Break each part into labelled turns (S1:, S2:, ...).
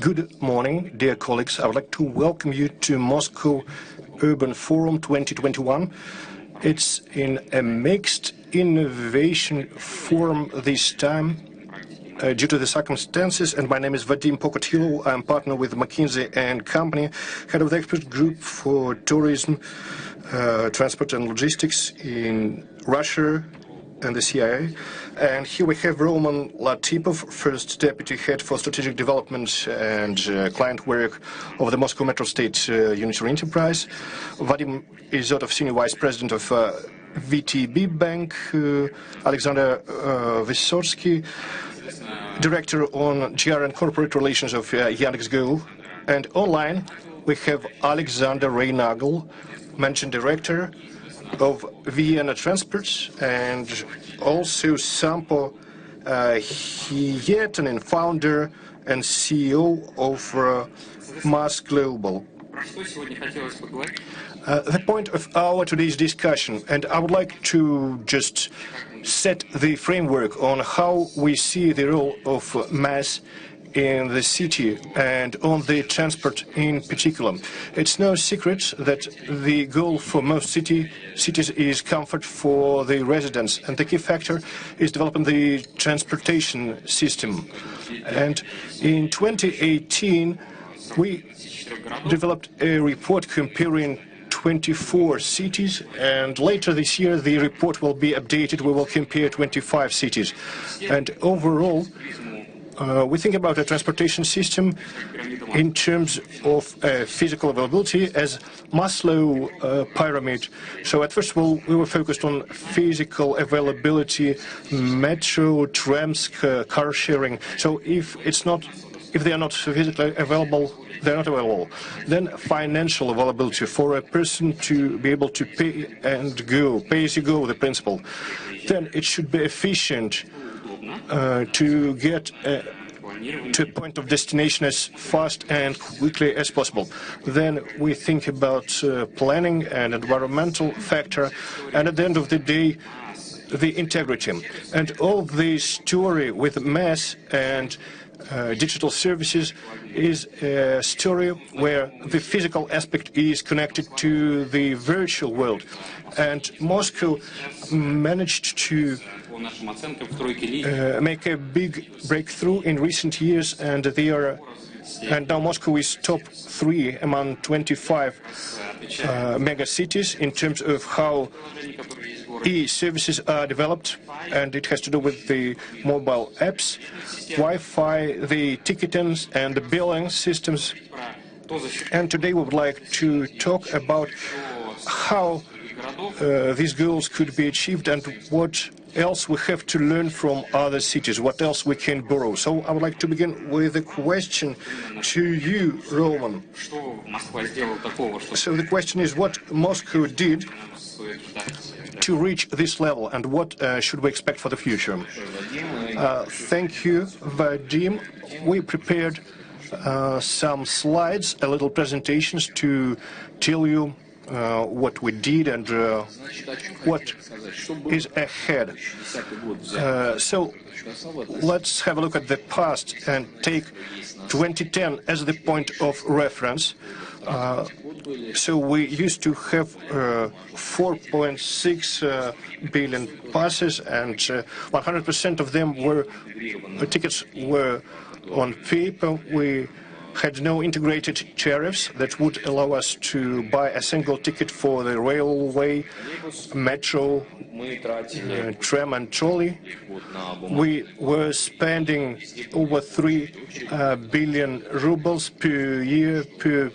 S1: Good morning, dear colleagues. I would like to welcome you to Moscow Urban Forum 2021. It's in a mixed innovation forum this time due to the circumstances, and my name is Vadim Pokotilov. I'm partner with McKinsey and Company, head of the expert group for tourism, transport and logistics in Russia and the CIA. And here we have Roman Latipov, first deputy head for strategic development and client work of the Moscow Metro State Unitary Enterprise. Vadim Izotov, senior vice president of VTB Bank. Alexander Vysotsky, director on GR and corporate relations of Yandex.Go. And online we have Alexander Reynagel, managing director of Vienna Transports, and also Sampo Hietanen, founder and CEO of MaaS Global. The point of our today's discussion, and I would like to just set the framework on how we see the role of MaaS in the city and on the transport in particular. It's no secret that the goal for most cities is comfort for the residents, and the key factor is developing the transportation system. And in 2018, we developed a report comparing 24 cities, and later this year the report will be updated. We will compare 25 cities. And overall, we think about a transportation system in terms of physical availability as Maslow pyramid. So at first we were focused on physical availability, metro, trams, car sharing. So if they are not physically available, they're not available. Then financial availability for a person to be able to pay and go, pay as you go, the principle. Then it should be efficient to get to a point of destination as fast and quickly as possible. Then we think about planning and environmental factor, and at the end of the day, the integrity. And all this story with MaaS and digital services is a story where the physical aspect is connected to the virtual world. And Moscow managed to make a big breakthrough in recent years, and now Moscow is top 3 among 25 mega cities in terms of how e-services are developed, and it has to do with the mobile apps, Wi-Fi, the ticketing and the billing systems. And today we would like to talk about how these goals could be achieved and what else we have to learn from other cities, what else we can borrow. So I would like to begin with a question to you, Roman. So the question is, what Moscow did to reach this level, and what should we expect for the future? Thank you, Vadim. We prepared some slides, a little presentations to tell you what we did and what is ahead. So let's have a look at the past and take 2010 as the point of reference. So we used to have 4.6 billion passes, and 100% of them were tickets were on paper. We had no integrated tariffs that would allow us to buy a single ticket for the railway, metro, tram and trolley. We were spending over 3 billion rubles per year per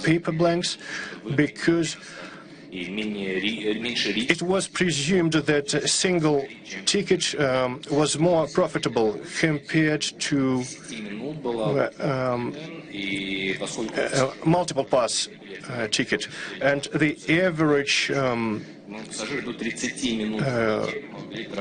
S1: paper blanks, because it was presumed that a single ticket was more profitable compared to multiple pass ticket. And the average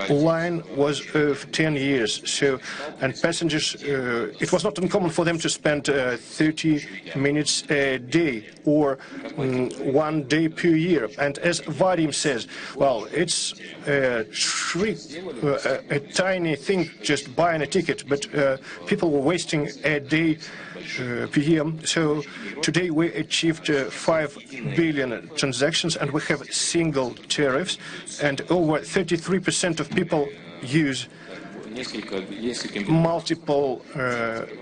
S1: line was of 10 years. So, and passengers, it was not uncommon for them to spend 30 minutes a day or 1 day per year. And as Vadim says, well, it's a tiny thing, just buying a ticket, but people were wasting a day per year. So today we achieved 5 billion transactions, and we have single tariffs, and over 33% of people use multiple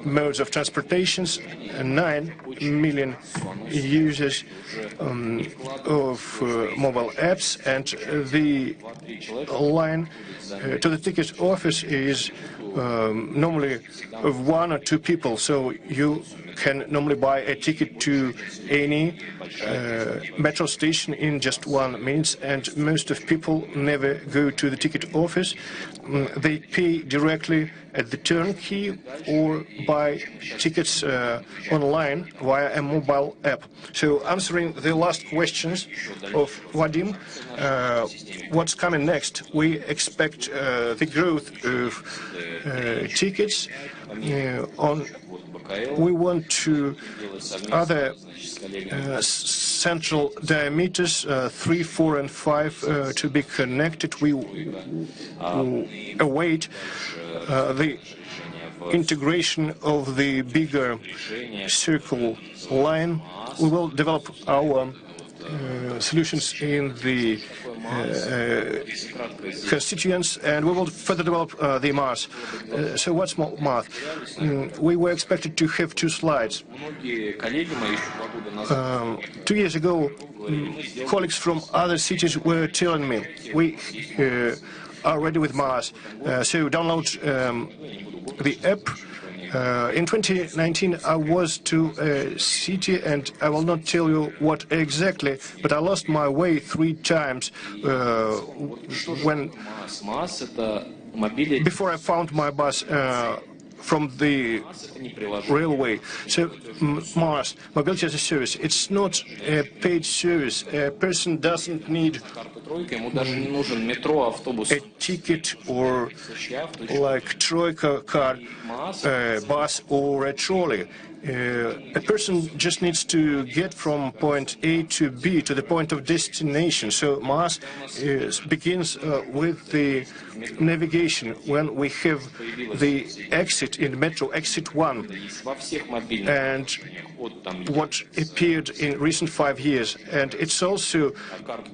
S1: modes of transportations, 9 million users of mobile apps, and the line to the ticket office is normally of 1 or 2 people, so you can normally buy a ticket to any metro station in just 1 minute, and most of people never go to the ticket office. They pay directly at the turnkey or buy tickets online via a mobile app. So answering the last questions of Vadim, what's coming next? We expect the growth of tickets we want to other central diameters 3, 4, and 5 to be connected. We await the integration of the bigger circle line. We will develop our solutions in the constituents, and we will further develop the MaaS. So what's MaaS? We were expected to have 2 slides. 2 years ago, colleagues from other cities were telling me, we are ready with MaaS, so download the app. In 2019, I was to a city, and I will not tell you what exactly, but I lost my way 3 times before I found my bus from the railway. So MaaS, mobility as a service, it's not a paid service. A person doesn't need a ticket or like Troika card, bus or a trolley. A person just needs to get from point A to B to the point of destination. So MaaS begins with the navigation when we have the exit in metro, exit 1, and what appeared in recent 5 years. And it's also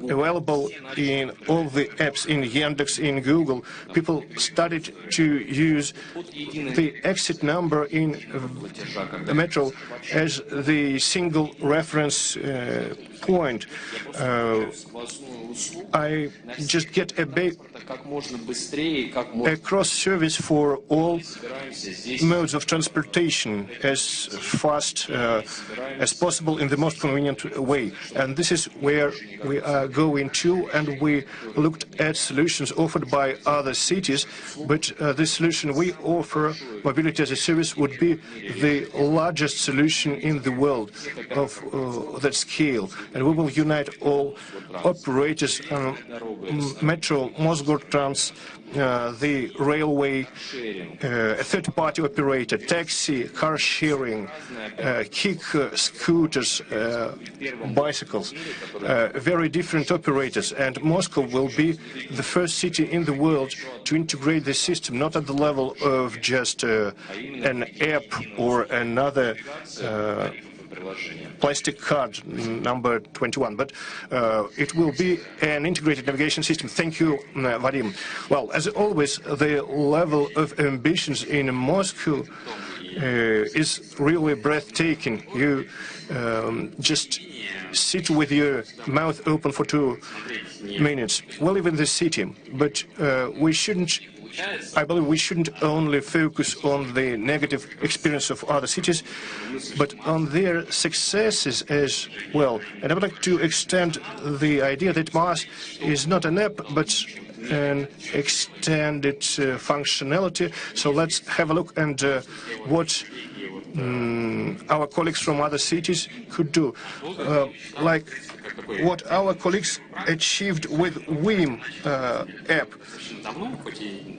S1: available in all the apps, in Yandex, in Google. People started to use the exit number in the metro as the single reference point. I just get a cross service for all modes of transportation as fast as possible in the most convenient way. And this is where we are going to, and we looked at solutions offered by other cities, but the solution we offer, mobility as a service, would be the largest solution in the world of that scale. And we will unite all operators, Metro, Mosgortrans, the railway, a third-party operator, taxi, car sharing, kick scooters, bicycles, very different operators. And Moscow will be the first city in the world to integrate the system, not at the level of just an app or another plastic card number 21, but it will be an integrated navigation system. Thank you, Vadim. Well, as always, the level of ambitions in Moscow is really breathtaking. You just sit with your mouth open for 2 minutes. We live in the city, but I believe we shouldn't only focus on the negative experience of other cities, but on their successes as well. And I would like to extend the idea that MaaS is not an app, but an extended functionality. So let's have a look and what our colleagues from other cities could do. Like what our colleagues achieved with WIM app.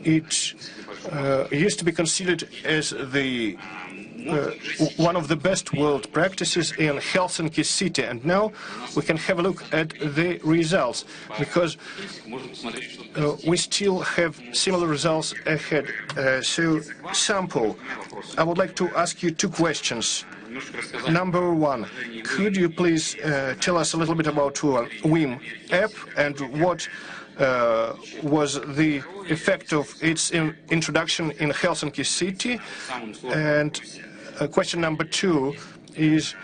S1: It used to be considered as the one of the best world practices in Helsinki city, and now we can have a look at the results, because we still have similar results ahead. So, Sampo, I would like to ask you two questions. Number one, could you please tell us a little bit about WIM app and what was the effect of its introduction in Helsinki city? And question number two is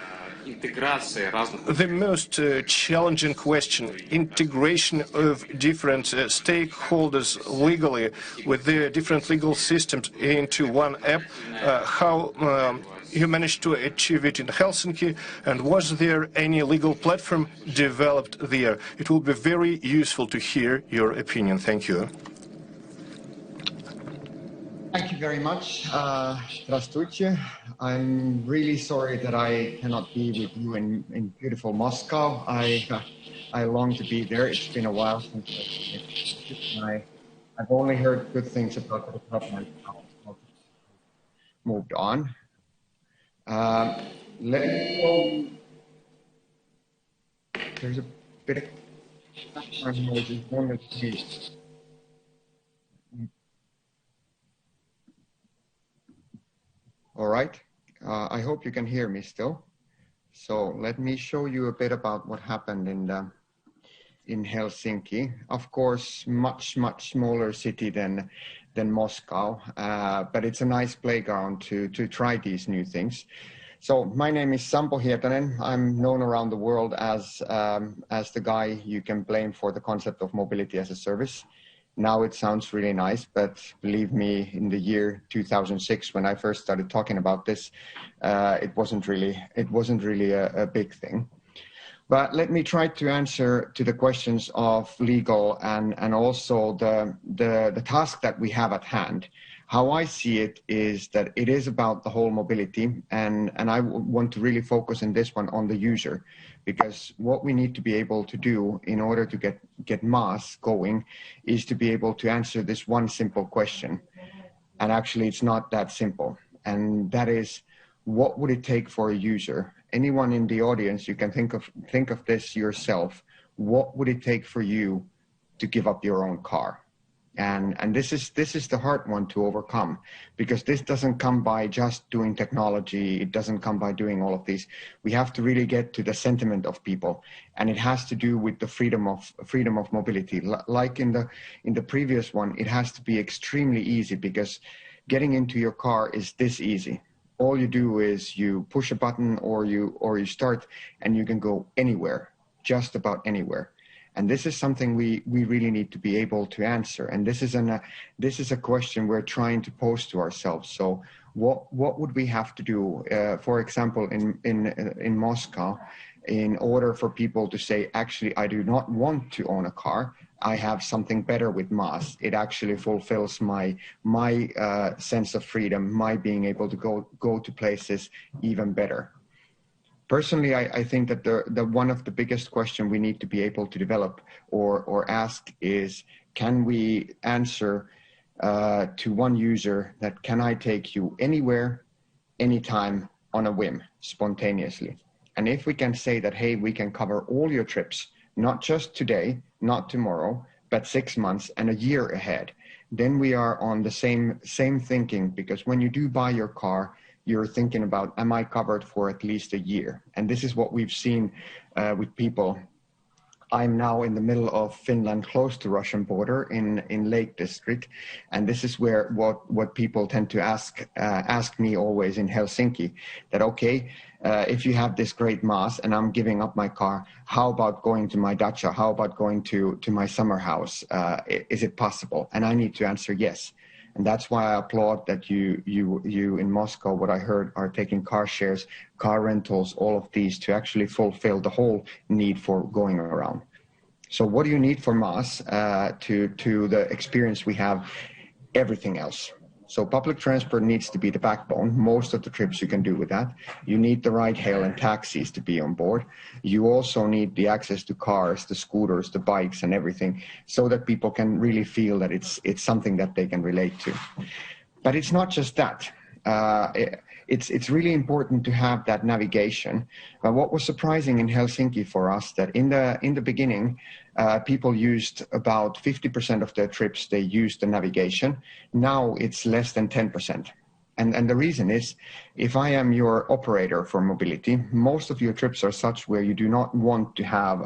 S1: the most challenging question: integration of different stakeholders legally with their different legal systems into one app. How you managed to achieve it in Helsinki, and was there any legal platform developed there? It will be very useful to hear your opinion. Thank you.
S2: Thank you very much. Здравствуйте. I'm really sorry that I cannot be with you in beautiful Moscow. I long to be there. It's been a while since I've only heard good things about the development. Moved on. There's a bit of background noise. All right, I hope you can hear me still. So let me show you a bit about what happened in Helsinki. Of course, much smaller city than Moscow, but it's a nice playground to try these new things. So my name is Sampo Hietanen. I'm known around the world as the guy you can blame for the concept of mobility as a service. Now it sounds really nice, but believe me, in the year 2006, when I first started talking about this, it wasn't really a big thing. But let me try to answer to the questions of legal and also the task that we have at hand. How I see it is that it is about the whole mobility, and I want to really focus in this one on the user, because what we need to be able to do in order to get MaaS going is to be able to answer this one simple question. And actually it's not that simple. And that is, what would it take for a user? Anyone in the audience, you can think of this yourself. What would it take for you to give up your own car? And this is the hard one to overcome, because this doesn't come by just doing technology. It doesn't come by doing all of these. We have to really get to the sentiment of people, and it has to do with the freedom of mobility. Like in the previous one, it has to be extremely easy, because getting into your car is this easy. All you do is you push a button or you start, and you can go anywhere, just about anywhere. And this is something we really need to be able to answer. And this is a question we're trying to pose to ourselves. So what would we have to do, for example, in Moscow, in order for people to say, actually, I do not want to own a car. I have something better with MaaS. It actually fulfills my sense of freedom, my being able to go to places even better. Personally, I think that the one of the biggest question we need to be able to develop or ask is, can we answer to one user that can I take you anywhere, anytime, on a whim, spontaneously? And if we can say that, hey, we can cover all your trips, not just today, not tomorrow, but 6 months and a year ahead, then we are on the same thinking, because when you do buy your car, you're thinking about, am I covered for at least a year? And this is what we've seen with people. I'm now in the middle of Finland, close to Russian border in Lake District. And this is where what people tend to ask me always in Helsinki, that, okay, if you have this great MaaS and I'm giving up my car, how about going to my dacha? How about going to my summer house? Is it possible? And I need to answer yes. And that's why I applaud that you in Moscow, what I heard, are taking car shares, car rentals, all of these to actually fulfill the whole need for going around. So what do you need for MaaS to the experience we have? Everything else. So public transport needs to be the backbone. Most of the trips you can do with that. You need the ride hail and taxis to be on board. You also need the access to cars, the scooters, the bikes and everything, so that people can really feel that it's something that they can relate to. But it's not just that. It's really important to have that navigation. What was surprising in Helsinki for us, that in the beginning, people used about 50% of their trips, they used the navigation. Now it's less than 10%. And the reason is, if I am your operator for mobility, most of your trips are such where you do not want to have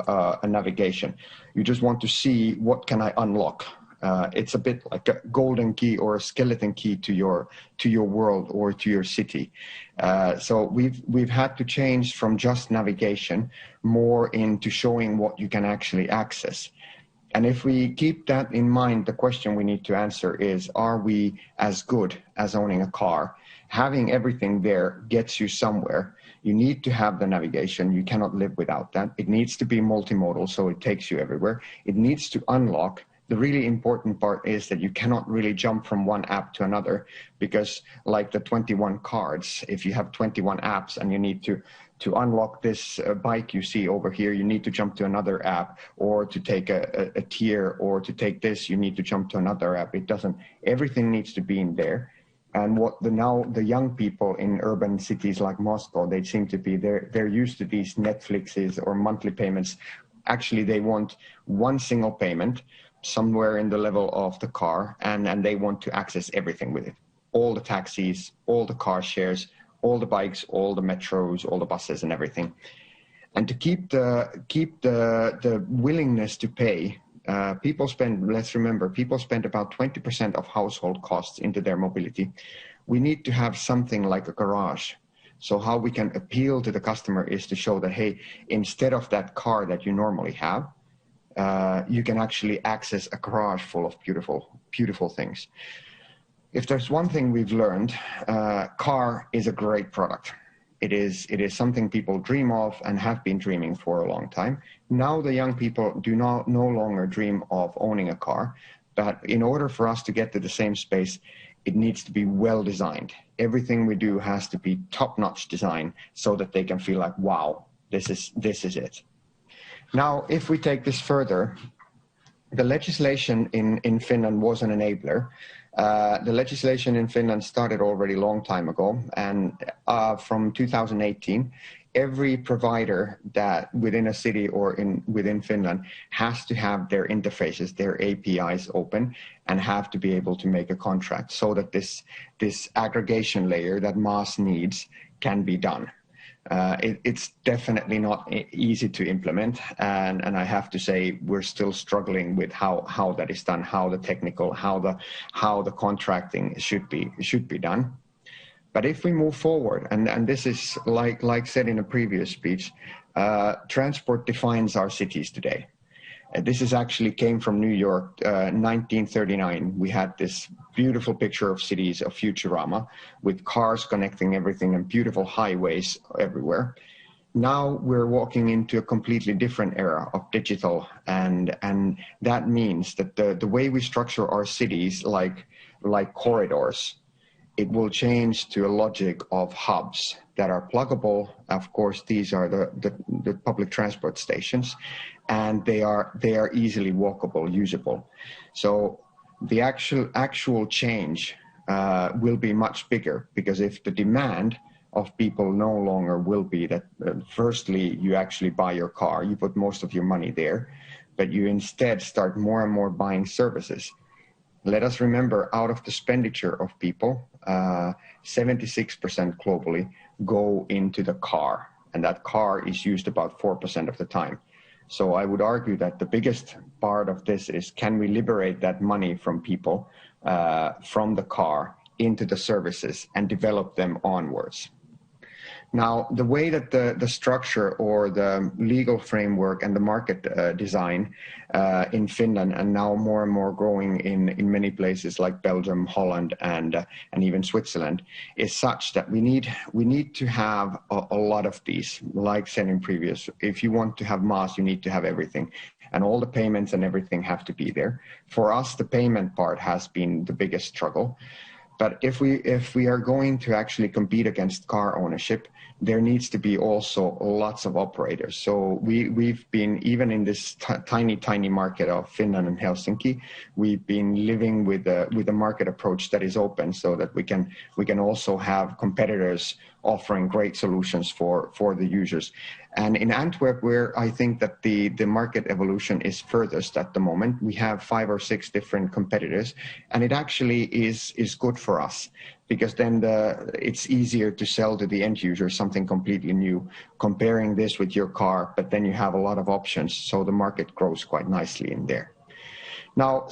S2: a navigation. You just want to see what can I unlock. It's a bit like a golden key or a skeleton key to your world or to your city. So we've had to change from just navigation more into showing what you can actually access. And if we keep that in mind, the question we need to answer is, are we as good as owning a car? Having everything there gets you somewhere. You need to have the navigation. You cannot live without that. It needs to be multimodal, so it takes you everywhere. It needs to unlock. The really important part is that you cannot really jump from one app to another, because like the 21 cards, if you have 21 apps and you need to unlock this bike you see over here, you need to jump to another app, or to take a tier, or to take this, you need to jump to another app. It doesn't, everything needs to be in there. And what now the young people in urban cities like Moscow, they seem to be, they're used to these Netflixes or monthly payments. Actually, they want one single payment somewhere in the level of the car, and they want to access everything with it. All the taxis, all the car shares, all the bikes, all the metros, all the buses and everything. And to keep the willingness to pay, people spend, let's remember, people spend about 20% of household costs into their mobility. We need to have something like a garage. So how we can appeal to the customer is to show that, hey, instead of that car that you normally have, you can actually access a garage full of beautiful things. If there's one thing we've learned, car is a great product. It is something people dream of and have been dreaming for a long time. Now the young people do no longer dream of owning a car, but in order for us to get to the same space, it needs to be well designed. Everything we do has to be top-notch design so that they can feel like, wow, this is it. Now, if we take this further, the legislation in Finland was an enabler. The legislation in Finland started already a long time ago, and from 2018, every provider that within a city or within Finland has to have their interfaces, their APIs open, and have to be able to make a contract so that this aggregation layer that MaaS needs can be done. It's definitely not easy to implement, and I have to say we're still struggling with how that is done, how the technical, how the contracting should be done. But if we move forward, and this is like said in a previous speech, transport defines our cities today. This is actually came from New York, 1939. We had this beautiful picture of cities of Futurama with cars connecting everything and beautiful highways everywhere. Now we're walking into a completely different era of digital, and that means that the way we structure our cities, like corridors, it will change to a logic of hubs that are pluggable. Of course, these are the public transport stations, and they are easily walkable, usable. So the actual change will be much bigger, because if the demand of people no longer will be that, firstly, you actually buy your car, you put most of your money there, but you instead start more and more buying services. Let us remember, out of the expenditure of people, 76% globally go into the car, and that car is used about 4% of the time. So I would argue that the biggest part of this is, can we liberate that money from people, from the car into the services and develop them onwards? Now, the way that the structure or the legal framework and the market design in Finland, and now more and more growing in many places like Belgium, Holland, and even Switzerland, is such that we need to have a lot of these. Like said in previous, if you want to have MaaS, you need to have everything. And all the payments and everything have to be there. For us, the payment part has been the biggest struggle. But if we are going to actually compete against car ownership, there needs to be also lots of operators. So we've been, even in this tiny market of Finland and Helsinki, we've been living with a market approach that is open, so that we can also have competitors offering great solutions for the users. And in Antwerp, where I think that the market evolution is furthest at the moment, we have 5 or 6 different competitors, and it actually is good for us, because then it's easier to sell to the end user something completely new, comparing this with your car, but then you have a lot of options, so the market grows quite nicely in there. Now,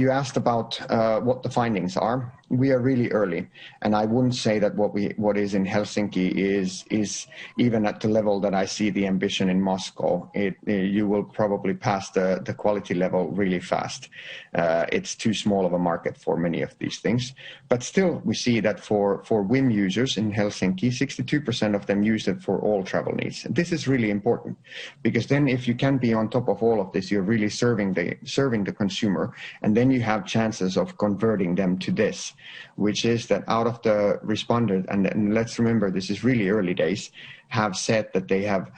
S2: you asked about what the findings are. We are really early, and I wouldn't say that what is in Helsinki is even at the level that I see the ambition in Moscow. You will probably pass the quality level really fast. It's too small of a market for many of these things. But still, we see that for WIM users in Helsinki, 62% of them use it for all travel needs. And this is really important, because then if you can be on top of all of this, you're really serving the consumer, and then you have chances of converting them to this, which is that out of the responders, and let's remember this is really early days, have said that they have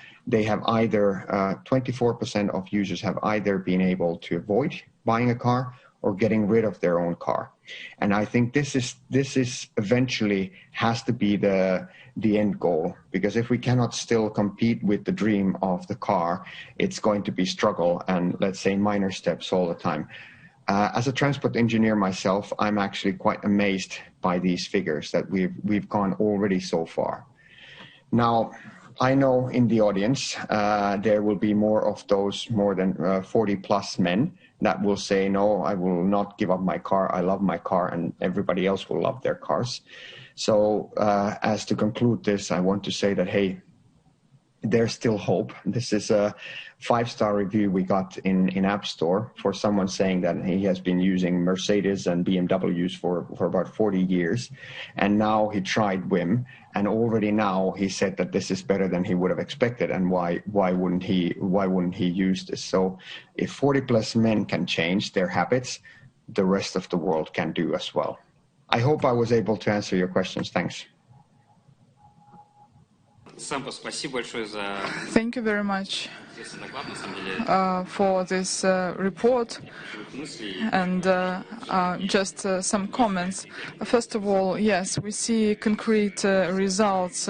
S2: either 24% of users have either been able to avoid buying a car or getting rid of their own car. And I think this is eventually has to be the end goal, because if we cannot still compete with the dream of the car, it's going to be struggle and, let's say, minor steps all the time. As a transport engineer myself, I'm actually quite amazed by these figures that we've gone already so far. Now, I know in the audience there will be more of those more than 40+ men that will say, no, I will not give up my car, I love my car, and everybody else will love their cars. So as to conclude this, I want to say that, hey, there's still hope. This is a 5-star review we got in App Store for someone saying that he has been using Mercedes and BMWs for about 40 years. And now he tried WIM, and already now he said that this is better than he would have expected. And why wouldn't he use this? So if 40+ men can change their habits, the rest of the world can do as well. I hope I was able to answer your questions. Thanks.
S3: Thank you very much for this report, and just some comments. First of all, yes, we see concrete results,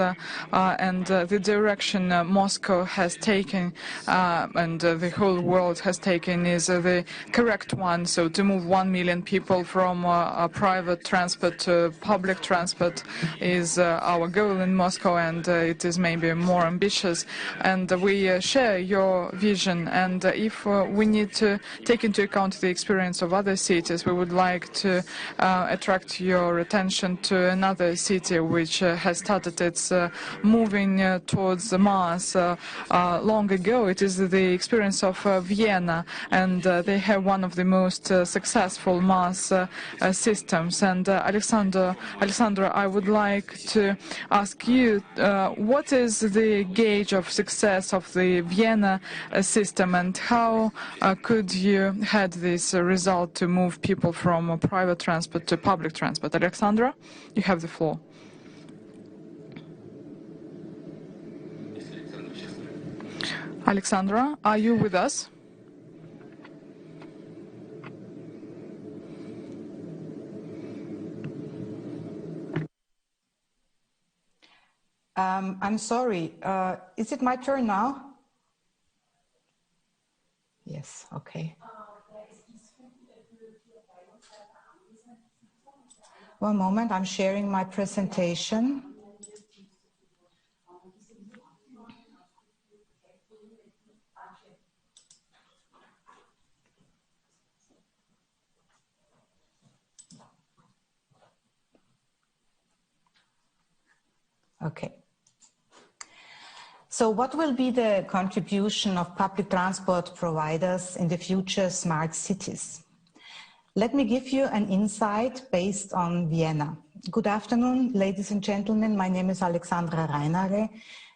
S3: and the direction Moscow has taken and the whole world has taken is the correct one. So to move 1 million people from private transport to public transport is our goal in Moscow, and it is maybe more ambitious, and we share your vision. And if we need to take into account the experience of other cities, we would like to attract your attention to another city which has started its moving towards MaaS long ago. It is the experience of Vienna, and they have one of the most successful MaaS systems. And Alexandra, I would like to ask you, what is the gauge of success of the Vienna system, and how could you had this result to move people from private transport to public transport? Alexandra, you have the floor. Alexandra, are you with us?
S4: I'm sorry. Is it my turn now? Yes, okay. One moment, I'm sharing my presentation. Okay. So what will be the contribution of public transport providers in the future smart cities? Let me give you an insight based on Vienna. Good afternoon, ladies and gentlemen. My name is Alexandra Reinare,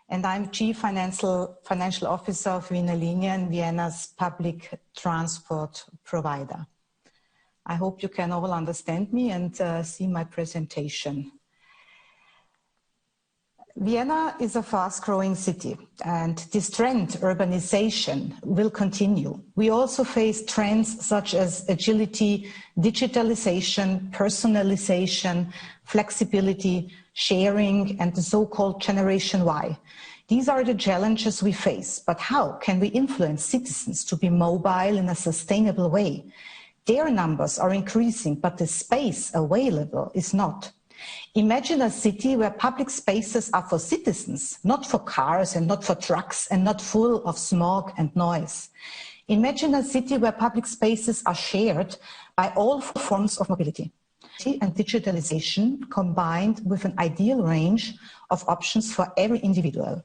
S4: and I'm Chief Financial Officer of Wiener Linien, Vienna's public transport provider. I hope you can all understand me and see my presentation. Vienna is a fast-growing city, and this trend, urbanization, will continue. We also face trends such as agility, digitalization, personalization, flexibility, sharing, and the so-called Generation Y. These are the challenges we face, but how can we influence citizens to be mobile in a sustainable way? Their numbers are increasing, but the space available is not. Imagine a city where public spaces are for citizens, not for cars and not for trucks and not full of smog and noise. Imagine a city where public spaces are shared by all forms of mobility. And digitalization combined with an ideal range of options for every individual.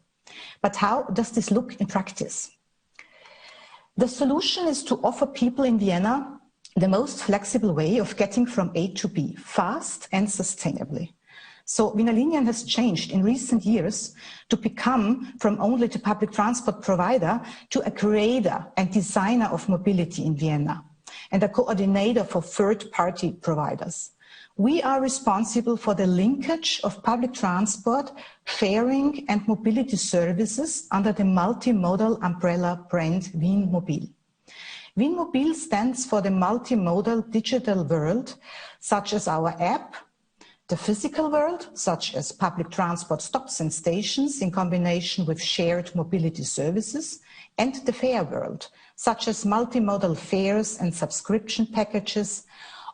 S4: But how does this look in practice? The solution is to offer people in Vienna the most flexible way of getting from A to B, fast and sustainably. So Wiener Linien has changed in recent years to become from only the public transport provider to a creator and designer of mobility in Vienna and a coordinator for third-party providers. We are responsible for the linkage of public transport, sharing and mobility services under the multimodal umbrella brand WienMobil. WienMobil stands for the multimodal digital world, such as our app, the physical world, such as public transport stops and stations in combination with shared mobility services, and the fare world, such as multimodal fares and subscription packages.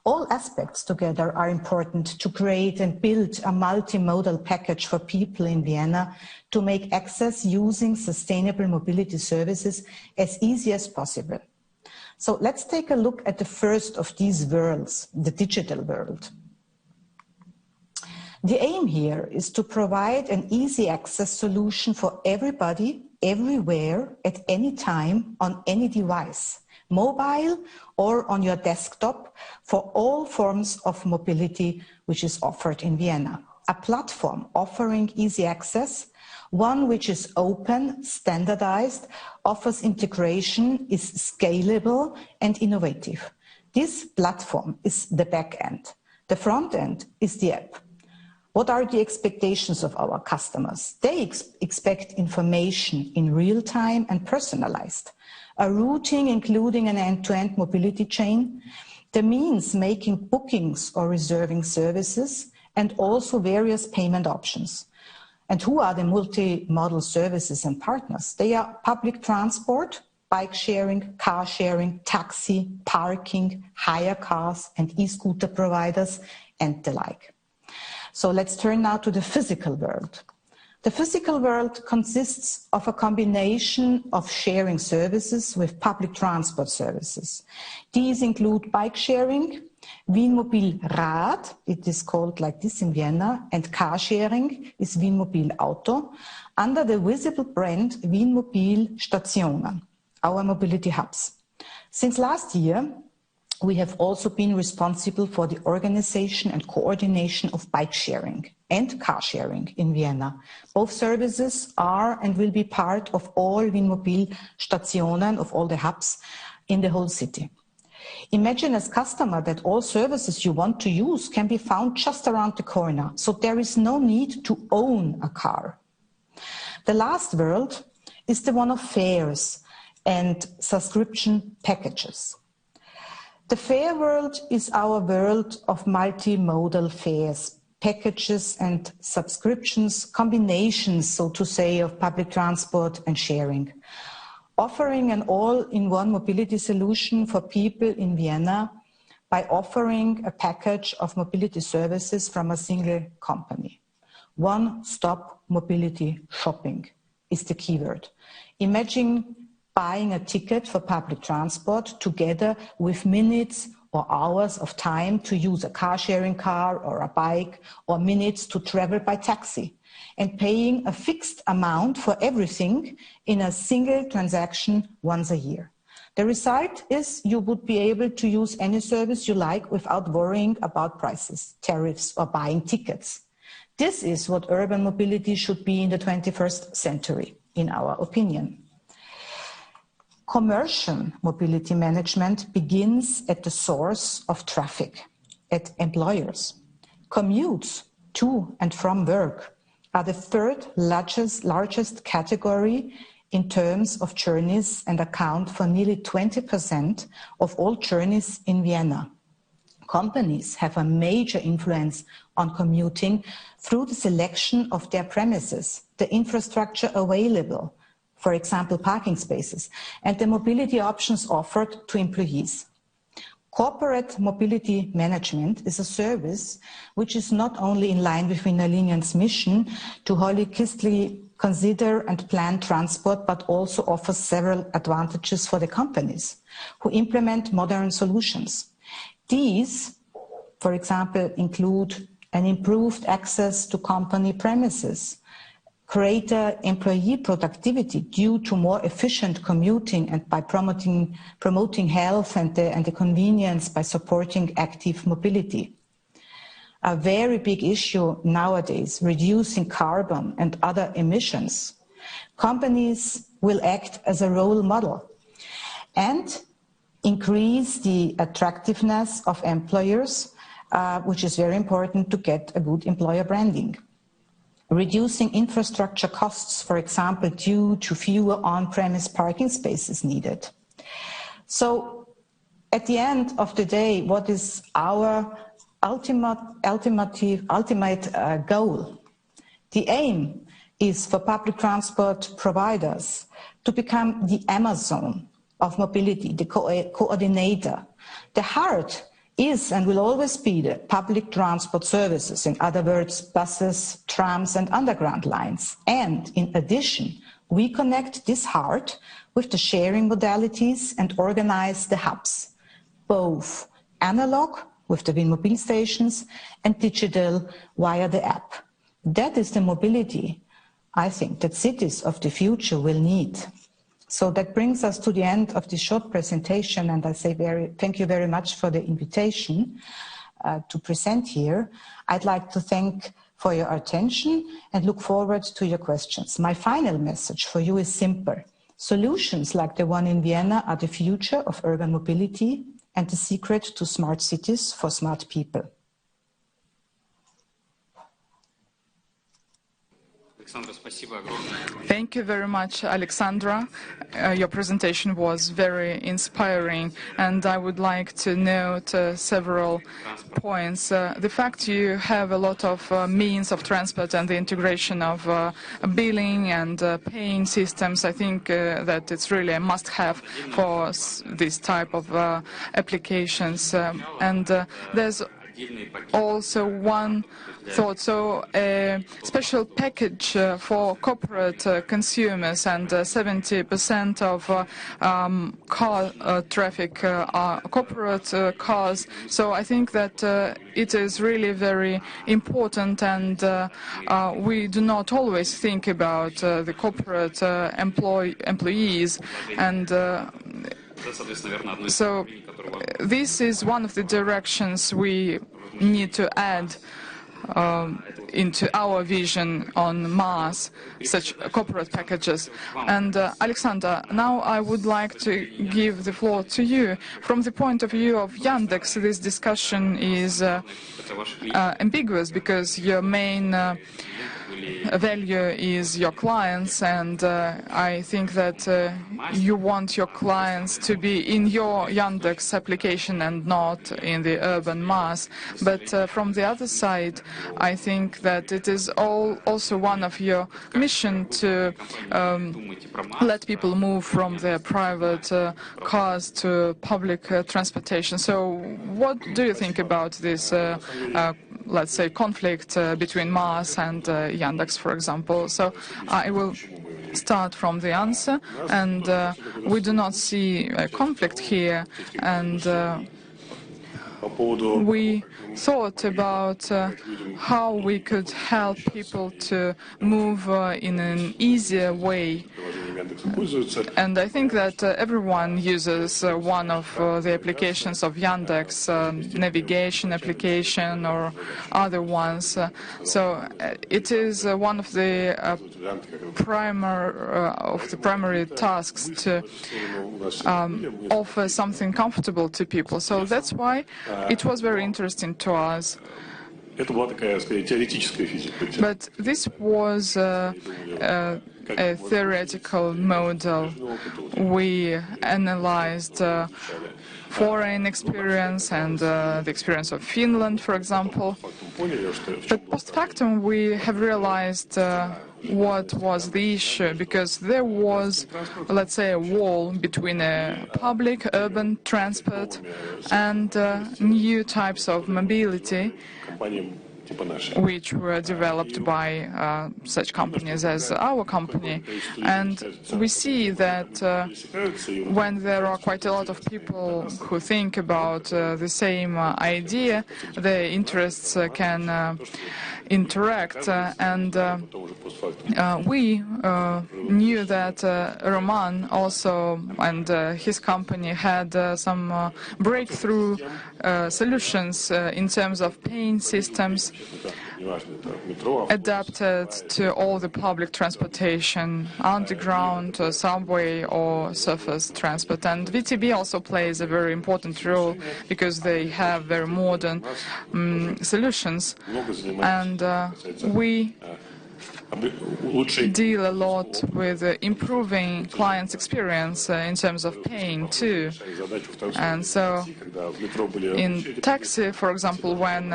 S4: All aspects together are important to create and build a multimodal package for people in Vienna to make access using sustainable mobility services as easy as possible. So let's take a look at the first of these worlds, the digital world. The aim here is to provide an easy access solution for everybody, everywhere, at any time, on any device, mobile or on your desktop, for all forms of mobility which is offered in Vienna. A platform offering easy access, one which is open, standardized, offers integration, is scalable and innovative. This platform is the back end. The front end is the app. What are the expectations of our customers? They expect information in real time and personalized, a routing including an end-to-end mobility chain, the means making bookings or reserving services, and also various payment options. And who are the multi-modal services and partners? They are public transport, bike sharing, car sharing, taxi, parking, hire cars, and e-scooter providers, and the like. So let's turn now to the physical world. The physical world consists of a combination of sharing services with public transport services. These include bike sharing, WienMobil Rad, it is called like this in Vienna, and car sharing is WienMobil Auto, under the visible brand WienMobil Stationen, our mobility hubs. Since last year, we have also been responsible for the organization and coordination of bike sharing and car sharing in Vienna. Both services are and will be part of all WienMobil Stationen, of all the hubs in the whole city. Imagine as customer that all services you want to use can be found just around the corner, so there is no need to own a car. The last world is the one of fares and subscription packages. The fare world is our world of multimodal fares, packages and subscriptions, combinations, so to say, of public transport and sharing, offering an all-in-one mobility solution for people in Vienna by offering a package of mobility services from a single company. One-stop mobility shopping is the keyword. Imagine buying a ticket for public transport together with minutes or hours of time to use a car-sharing car or a bike, or minutes to travel by taxi, and paying a fixed amount for everything in a single transaction once a year. The result is you would be able to use any service you like without worrying about prices, tariffs, or buying tickets. This is what urban mobility should be in the 21st century, in our opinion. Commercial mobility management begins at the source of traffic, at employers. Commutes to and from work are the third largest category in terms of journeys and account for nearly 20% of all journeys in Vienna. Companies have a major influence on commuting through the selection of their premises, the infrastructure available, for example, parking spaces, and the mobility options offered to employees. Corporate mobility management is a service which is not only in line with Wiener Linien's mission to holistically consider and plan transport, but also offers several advantages for the companies who implement modern solutions. These, for example, include an improved access to company premises, greater employee productivity due to more efficient commuting and by promoting health and the convenience by supporting active mobility. A very big issue nowadays, reducing carbon and other emissions. Companies will act as a role model and increase the attractiveness of employers, which is very important to get a good employer branding. Reducing infrastructure costs, for example, due to fewer on-premise parking spaces needed. So at the end of the day, what is our ultimate goal? The aim is for public transport providers to become the Amazon of mobility, the coordinator. The heart is and will always be the public transport services, in other words, buses, trams and underground lines. And in addition, we connect this heart with the sharing modalities and organize the hubs, both analog with the WinMobil stations and digital via the app. That is the mobility, I think, that cities of the future will need. So that brings us to the end of this short presentation, and I say thank you very much for the invitation to present here. I'd like to thank for your attention and look forward to your questions. My final message for you is simple. Solutions like the one in Vienna are the future of urban mobility and the secret to smart cities for smart people.
S3: Thank you very much, Alexandra. Your presentation was very inspiring, and I would like to note several points. The fact you have a lot of means of transport and the integration of billing and paying systems, I think that it's really a must-have for this type of applications. There's also one thought, so a special package for corporate consumers, and 70% of car traffic are corporate cars. So I think that it is really very important, and we do not always think about the corporate employees, and so this is one of the directions we need to add into our vision on MaaS, such corporate packages. And Alexander, now I would like to give the floor to you. From the point of view of Yandex, this discussion is ambiguous because your main value is your clients, and I think that you want your clients to be in your Yandex application and not in the urban MaaS. But from the other side, I think that it is also one of your mission to let people move from their private cars to public transportation. So what do you think about this let's say, conflict between MaaS and Yandex, for example? So I will start from the answer, and we do not see a conflict here, and we thought about how we could help people to move in an easier way. And I think that everyone uses one of the applications of Yandex, navigation application or other ones. So it is one of the primary tasks to offer something comfortable to people. So that's why it was very interesting to us. But this was a theoretical model. We analyzed foreign experience and the experience of Finland, for example. But post factum, we have realized what was the issue, because there was, let's say, a wall between a public urban transport and new types of mobility which were developed by such companies as our company. And we see that when there are quite a lot of people who think about the same idea, their interests can interact, and we knew that Roman also and his company had some breakthrough solutions in terms of paying systems adapted to all the public transportation, underground, subway or surface transport. And VTB also plays a very important role because they have very modern solutions. And we deal a lot with improving clients' experience in terms of paying too. And so in taxi, for example, when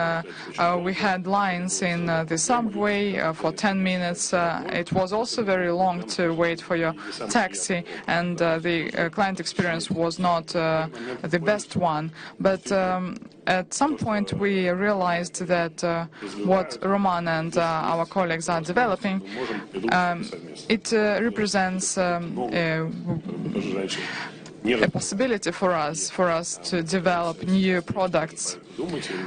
S3: we had lines in the subway for 10 minutes, it was also very long to wait for your taxi, and the client experience was not the best one. But at some point we realized that what Roman and our colleagues are developing, it represents a possibility for us to develop new products.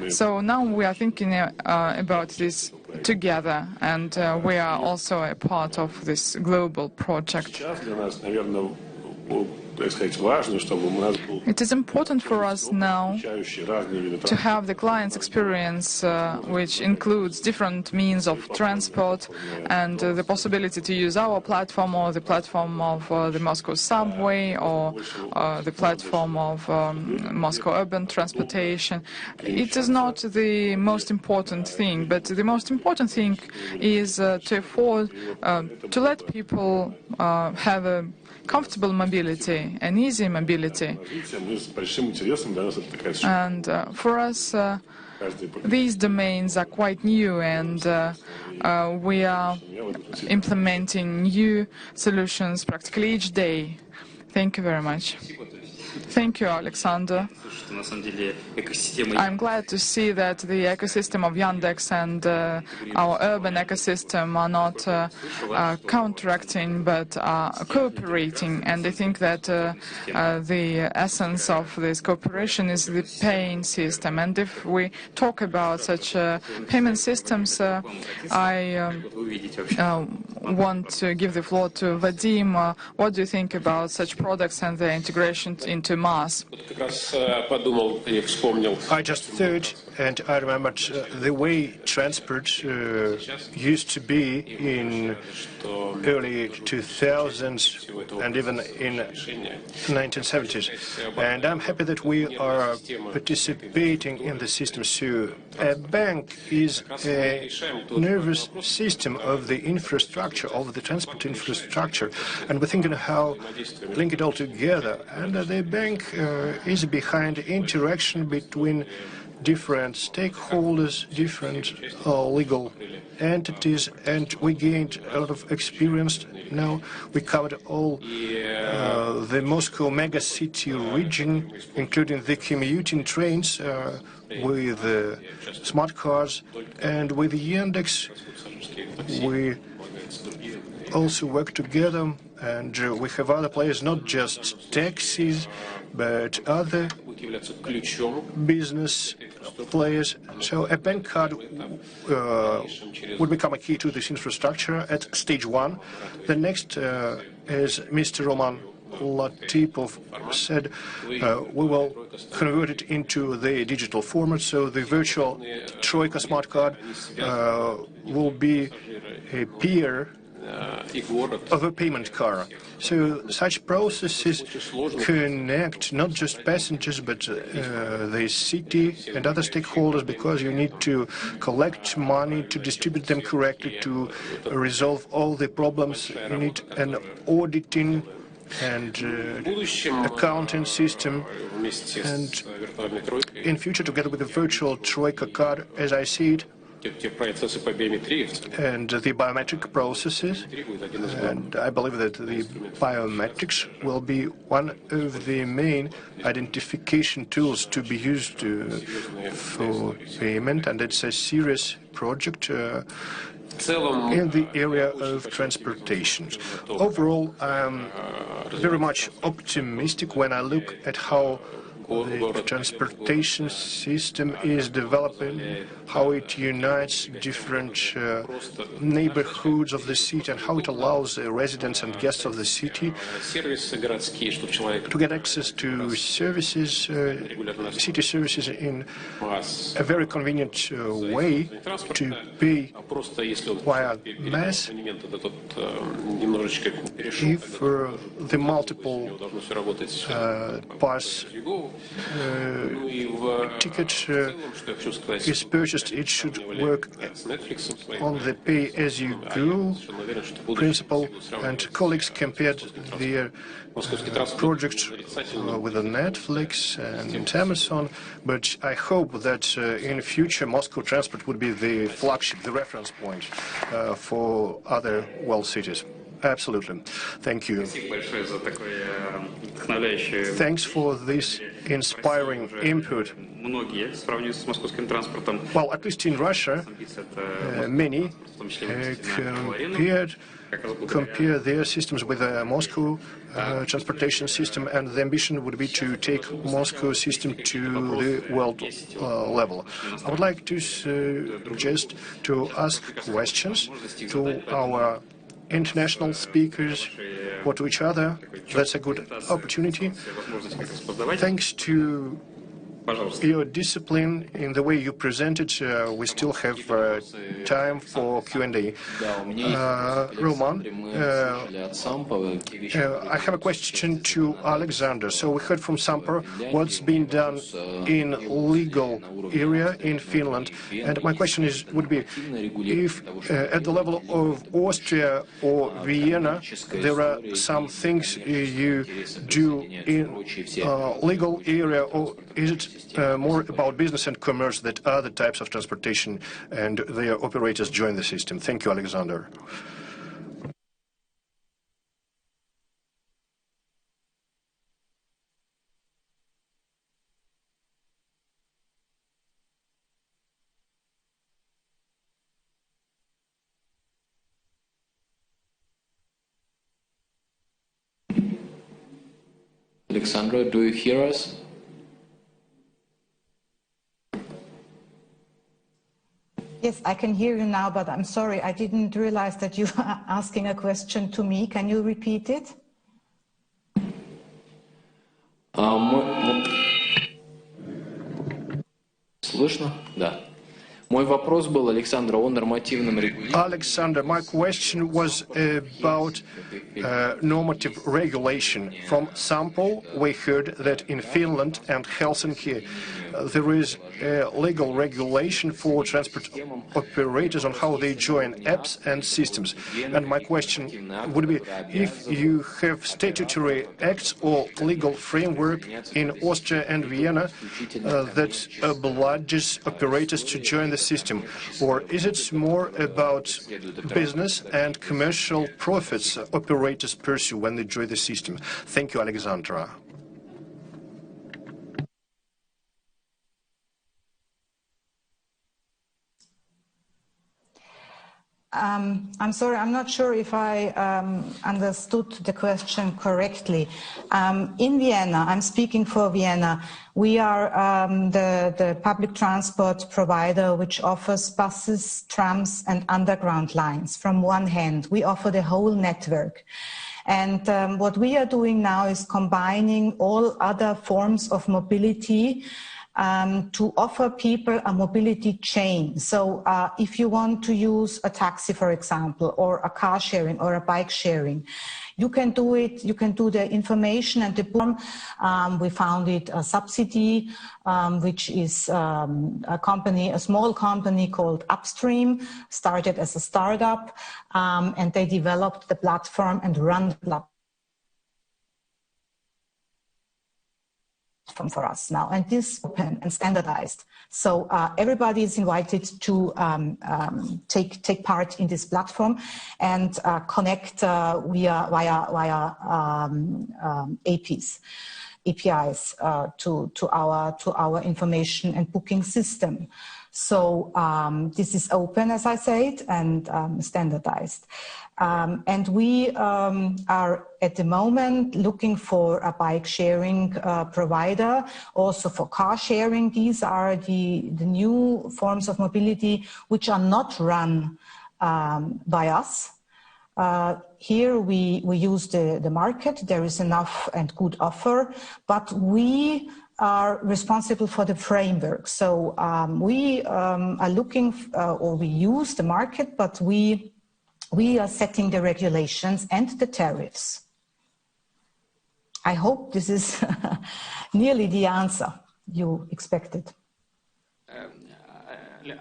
S3: So now we are thinking about this together, and we are also a part of this global project. It is important for us now to have the client's experience, which includes different means of transport and the possibility to use our platform or the platform of the Moscow subway or the platform of Moscow urban transportation. It is not the most important thing, but the most important thing is to afford to let people have a comfortable mobility, an easy mobility. And for us, these domains are quite new, and we are implementing new solutions practically each day. Thank you very much. Thank you, Alexander. I'm glad to see that the ecosystem of Yandex and our urban ecosystem are not counteracting but are cooperating. And I think that the essence of this cooperation is the paying system. And if we talk about such payment systems, I want to give the floor to Vadim. What do you think about such products and their integration into MaaS?
S1: I just thought, and I remembered the way transport used to be in early 2000s and even in 1970s. And I'm happy that we are participating in the system. So a bank is a nervous system of the infrastructure, of the transport infrastructure. And we're thinking how link it all together. And the bank is behind interaction between different stakeholders, different legal entities, and we gained a lot of experience. Now we covered all the Moscow megacity region, including the commuting trains with smart cars, and with Yandex we also work together, and we have other players, not just taxis, but other business players. So a bank card would become a key to this infrastructure at stage 1. The next, as Mr. Roman Latipov said, we will convert it into the digital format, so the virtual Troika smart card will be a peer of a payment card. So such processes connect not just passengers but the city and other stakeholders, because you need to collect money, to distribute them correctly, to resolve all the problems. You need an auditing and accounting system, and in future, together with the virtual Troika card, as I see it, and the biometric processes, and I believe that the biometrics will be one of the main identification tools to be used for payment, and it's a serious project in the area of transportation. Overall, I'm very much optimistic when I look at how the transportation system is developing, how it unites different neighborhoods of the city, and how it allows the residents and guests of the city to get access to services, city services in a very convenient way, to pay via MaaS. If the multiple pass ticket is purchased, it should work on the pay-as-you-go principle, and colleagues compared their project with Netflix and Amazon, but I hope that in future Moscow Transport would be the flagship, the reference point for other world cities. Absolutely. Thank you. Thanks for this inspiring input. Well, at least in Russia, many compare their systems with the Moscow transportation system, and the ambition would be to take Moscow system to the world level. I would like to suggest to ask questions to our international speakers or to each other. That's a good opportunity. Thanks to your discipline in the way you presented, we still have time for Q&A. Roman, I have a question to Alexander. So we heard from Sampo what's being done in legal area in Finland, and my question would be, if at the level of Austria or Vienna there are some things you do in legal area, or is it more about business and commerce that other types of transportation and their operators join the system? Thank you, Alexander.
S5: Alexandra, do you hear us?
S4: Yes, I can hear you now, but I'm sorry, I didn't realize that you were asking a question to me. Can you repeat it?
S5: Слышно? Да. Мой вопрос был, Александр, о нормативном регулировании.
S1: Alexander, my question was about normative regulation. From Sampo, we heard that in Finland and Helsinki there is a legal regulation for transport operators on how they join apps and systems. And my question would be, if you have statutory acts or legal framework in Austria and Vienna that obliges operators to join the system, or is it more about business and commercial profits operators pursue when they join the system? Thank you, Alexandra.
S4: I'm sorry, I'm not sure if I understood the question correctly. In Vienna, I'm speaking for Vienna, we are the public transport provider which offers buses, trams and underground lines. From one hand, we offer the whole network. And what we are doing now is combining all other forms of mobility to offer people a mobility chain. So if you want to use a taxi, for example, or a car sharing or a bike sharing, you can do it. You can do the information and the form. We founded a subsidy, which is a small company called Upstream, started as a startup, and they developed the platform and run the platform for us now, and this is open and standardized. So everybody is invited to take part in this platform and connect via APIs to our information and booking system. So this is open, as I said, and standardized. And we are at the moment looking for a bike sharing provider, also for car sharing. These are the new forms of mobility which are not run by us. Here we use the market. There is enough and good offer, but we are responsible for the framework. So we are looking or we use the market, but we are setting the regulations and the tariffs. I hope this is nearly the answer you expected.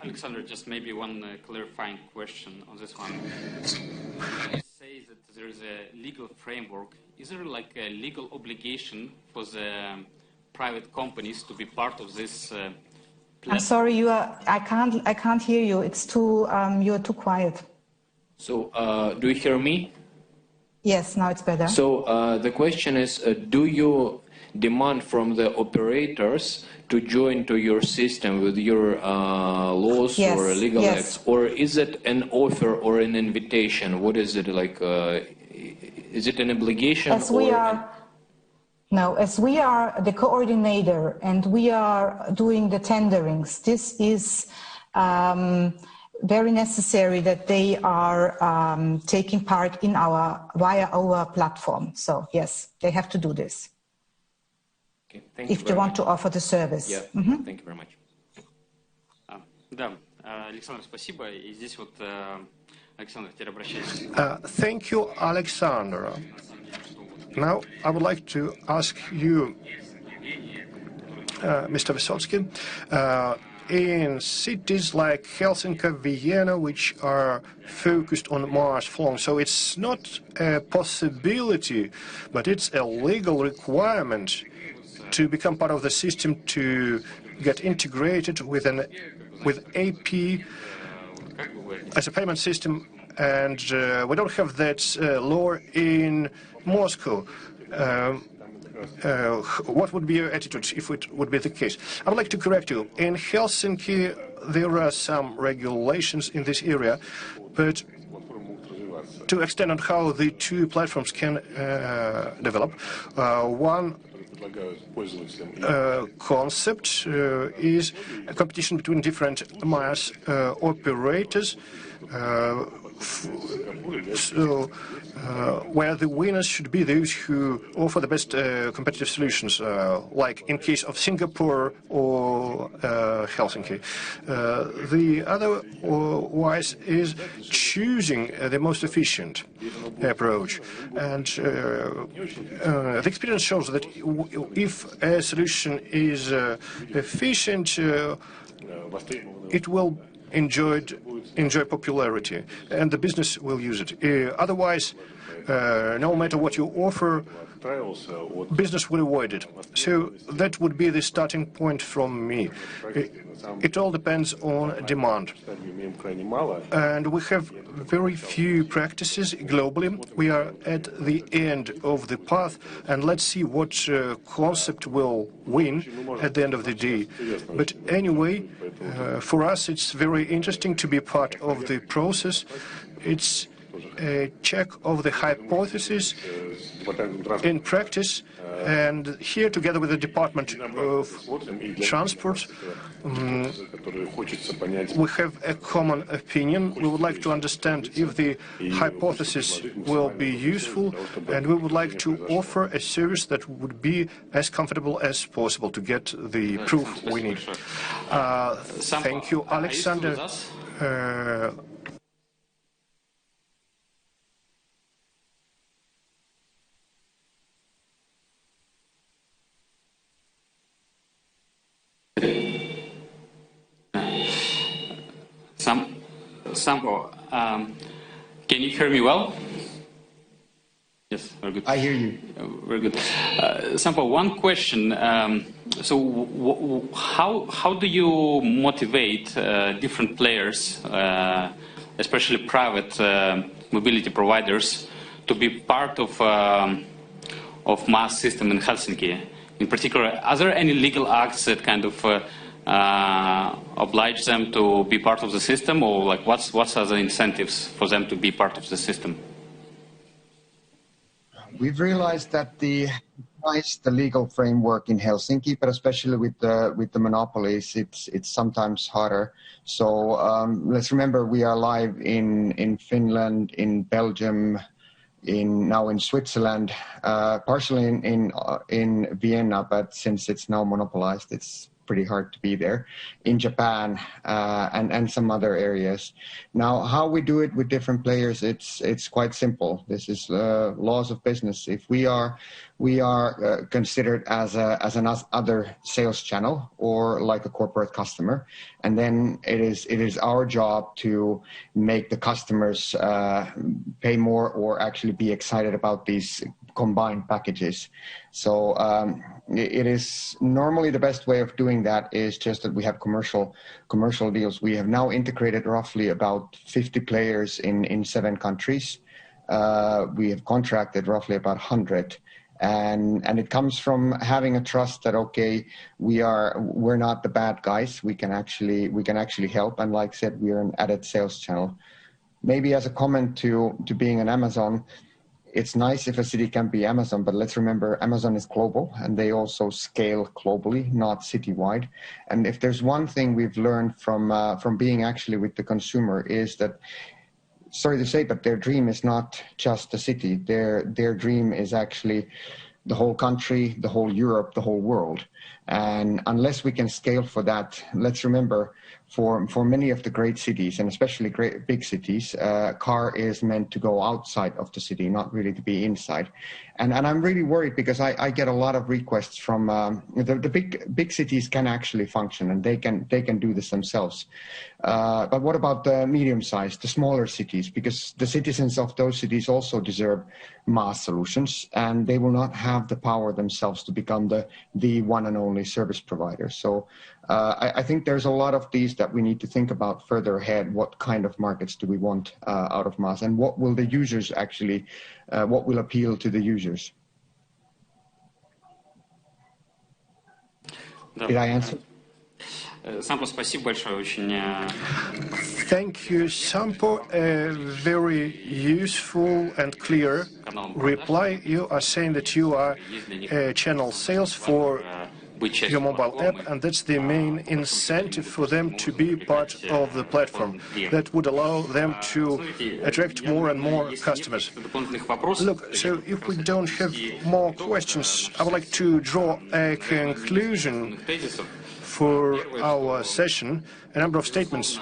S6: Alexander, just maybe one clarifying question on this one. You say that there is a legal framework. Is there like a legal obligation for the private companies to be part of this platform?
S4: I'm sorry, I can't hear you. It's too you're too quiet.
S5: So, do you hear me?
S4: Yes, now it's better.
S5: So, the question is, do you demand from the operators to join to your system with your laws or legal acts? Or is it an offer or an invitation? What is it like? Is it an obligation?
S4: As we are the coordinator and we are doing the tenderings, this is very necessary that they are taking part in via our platform. So yes, they have to do this.
S5: Okay, thank you
S4: if they want to offer the service.
S5: Yeah, thank you very much.
S6: Да, Александр, спасибо. И здесь вот, Александр, теперь обращаюсь.
S1: Thank you, Alexander. Now, I would like to ask you, Mr. Vysotsky, in cities like Helsinki, Vienna, which are focused on MaaS form, so it's not a possibility, but it's a legal requirement to become part of the system, to get integrated with AP as a payment system, and we don't have that law in Moscow. What would be your attitude if it would be the case? I would like to correct you. In Helsinki, there are some regulations in this area, but to extend on how the two platforms can develop, one concept is a competition between different MaaS operators, where the winners should be those who offer the best competitive solutions, like in case of Singapore or Helsinki. The otherwise is choosing the most efficient approach. And the experience shows that if a solution is efficient, it will enjoy popularity, and the business will use it. Otherwise, No matter what you offer, business will avoid it. So that would be the starting point from me. It all depends on demand. And we have very few practices globally. We are at the end of the path, and let's see what concept will win at the end of the day. But anyway, for us, it's very interesting to be part of the process. It's a check of the hypothesis in practice, and here together with the Department of Transport we have a common opinion. We would like to understand if the hypothesis will be useful, and we would like to offer a service that would be as comfortable as possible to get the proof we need. Thank you, Alexander.
S6: Sampo, can you hear me well? Yes, very good.
S2: I hear you.
S6: Very good. Sampo, one question. So how do you motivate different players, especially private mobility providers, to be part of MaaS system in Helsinki? In particular, are there any legal acts that kind of oblige them to be part of the system, or like what are the incentives for them to be part of the system?
S2: We've realized that the legal framework in Helsinki, but especially with the monopolies, it's sometimes harder. So let's remember we are live in Finland, in Belgium, now in Switzerland, partially in Vienna, but since it's now monopolized, it's pretty hard to be there, in Japan and some other areas. Now, how we do it with different players, it's quite simple. This is laws of business. If we are considered as another sales channel or like a corporate customer, and then it is our job to make the customers pay more or actually be excited about these combined packages. So it is normally the best way of doing that is just that we have commercial deals. We have now integrated roughly about 50 players in 7 countries. We have contracted roughly about 100. And it comes from having a trust that, okay, we're not the bad guys. We can actually help. And like I said, we are an added sales channel. Maybe as a comment to being an Amazon, it's nice if a city can be Amazon, but let's remember Amazon is global and they also scale globally, not citywide. And if there's one thing we've learned from being actually with the consumer is that, sorry to say, but their dream is not just the city. Their dream is actually the whole country, the whole Europe, the whole world. And unless we can scale for that, let's remember for many of the great cities, and especially great big cities, car is meant to go outside of the city, not really to be inside. And I'm really worried because I get a lot of requests from the big cities can actually function and they can do this themselves. But what about the medium-sized, the smaller cities? Because the citizens of those cities also deserve MaaS solutions, and they will not have the power themselves to become the one and only service provider. So I think there's a lot of these that we need to think about further ahead. What kind of markets do we want out of MaaS, and what will the users actually, what will appeal to the users? Did I answer?
S6: Сампо, спасибо большое, очень.
S1: Thank you, Sampo. A very useful and clear reply. You are saying that you are channel sales for your mobile app, and that's the main incentive for them to be part of the platform. That would allow them to attract more and more customers. Look, so if we don't have more questions, I would like to draw a conclusion for our session. A number of statements.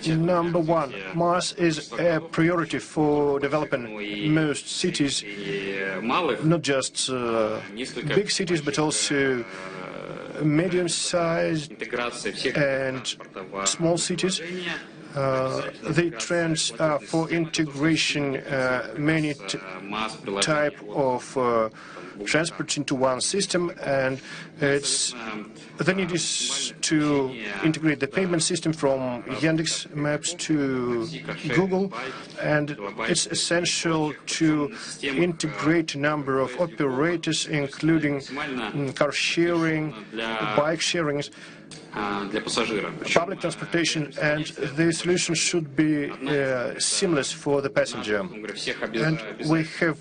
S1: Number one, MaaS is a priority for developing most cities, not just big cities, but also medium-sized and small cities. the trends are for integration many type of transport into one system, and the need is to integrate the payment system from Yandex Maps to Google, and it's essential to integrate a number of operators, including car sharing, bike sharing, public transportation, and the solution should be seamless for the passenger. And we have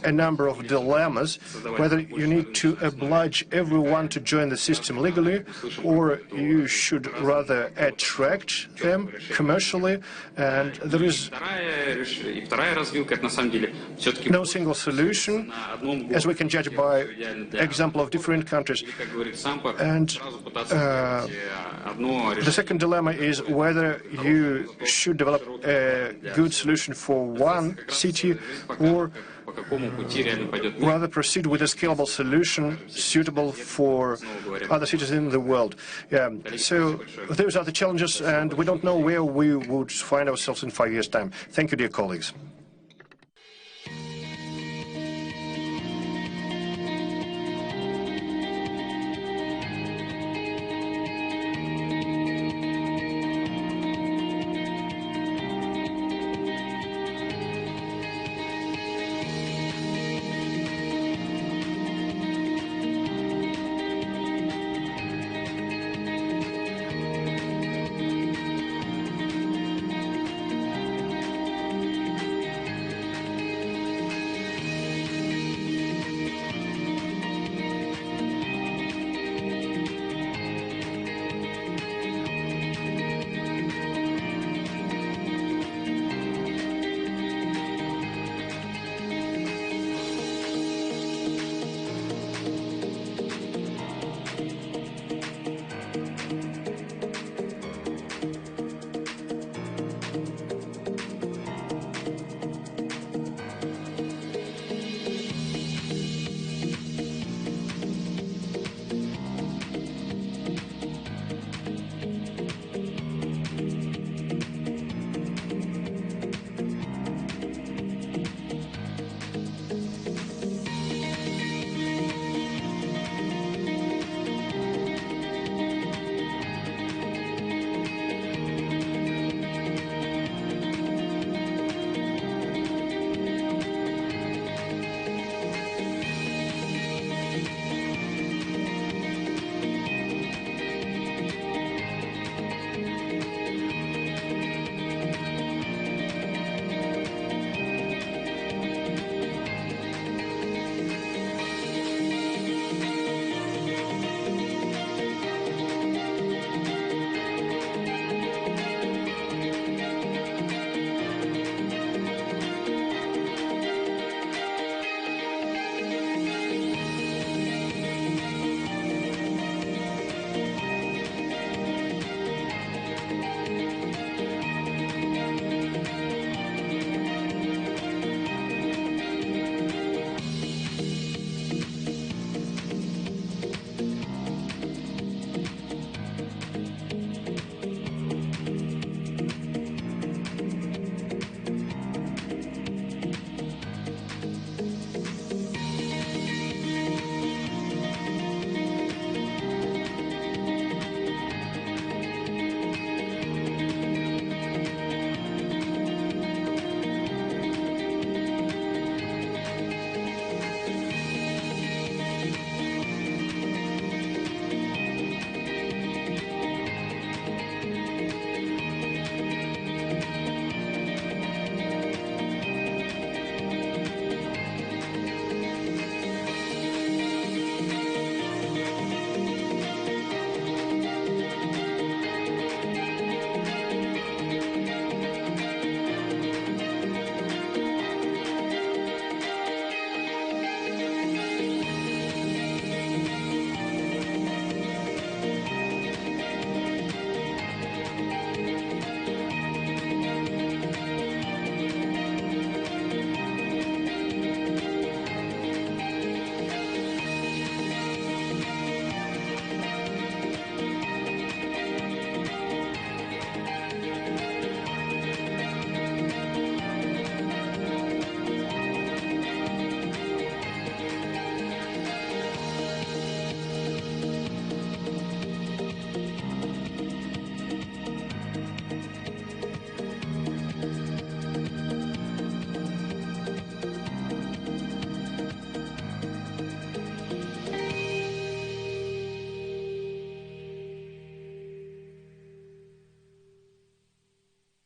S1: a number of dilemmas, whether you need to oblige everyone to join the system legally, or you should rather attract them commercially, and there is no single solution, as we can judge by example of different countries. And the second dilemma is whether you should develop a good solution for one city, or rather proceed with a scalable solution suitable for other cities in the world. So those are the challenges, and we don't know where we would find ourselves in 5 years' time. Thank you, dear colleagues.